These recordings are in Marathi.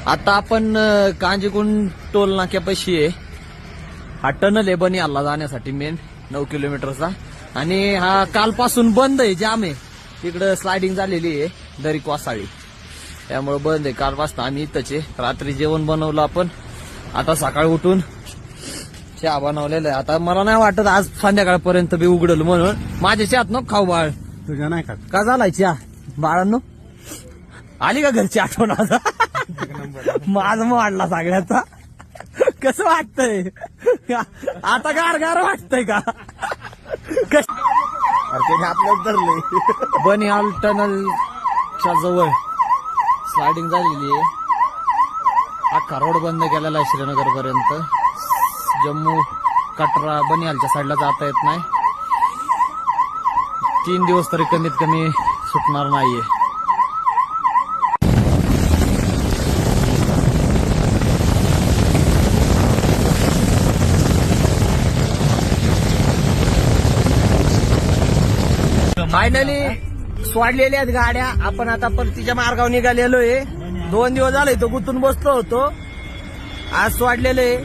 आता आपण कांजीकुंड टोल नाक्यापाशी आहे. हा टनल आहे बनिहालला जाण्यासाठी मेन 9 किलोमीटरचा. आणि हा कालपासून बंद आहे, जाम आहे. तिकडं स्लायडिंग झालेली आहे दरी कोसाळी, त्यामुळे बंद आहे. कालपासून आम्ही इथंच आहे. रात्री जेवण बनवलं आपण, आता सकाळी उठून चहा बनवलेला आहे. आता मला नाही वाटत आज संध्याकाळपर्यंत बी उघडल म्हणून. माझ्या चहात नको खाऊ बाळ. तुझ्या नाही खात का झालाय चहा बाळांनो? आली का घरची आठवण आता? माझ वाढला सगळ्याचा. कसं वाटतंय आता? गार वाटतंय का? आपल्याला धरले. बनिहाल टनलच्या जवळ स्लायडिंग झालेली आहे. अख्खा रोड बंद केलेला आहे श्रीनगर पर्यंत. जम्मू कटरा बनिहालच्या साईडला जाता येत नाही. 3 दिवस तरी कमीत कमी सुटणार नाहीये. फायनली सोडलेल्या आहेत गाड्या. आपण आता परतीच्या मार्गावर निघालेलो आहे. 2 दिवस झाले तो गुंतून बसलो होतो. आज सोडलेले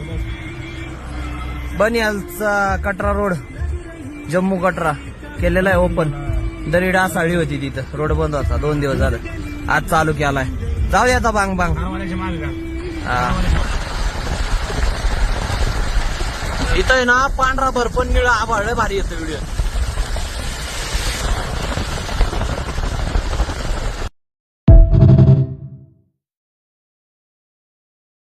बनिहालचा कटरा रोड, जम्मू कटरा केलेला आहे ओपन. दरी डासाळी होती तिथं, रोड बंद होता 2 दिवस झालं. आज चालू केलाय. जाऊया आता बांग बांग. इथं आहे ना पांढरा भरपूर निळा आभाळ भारी येतो व्हिडिओ.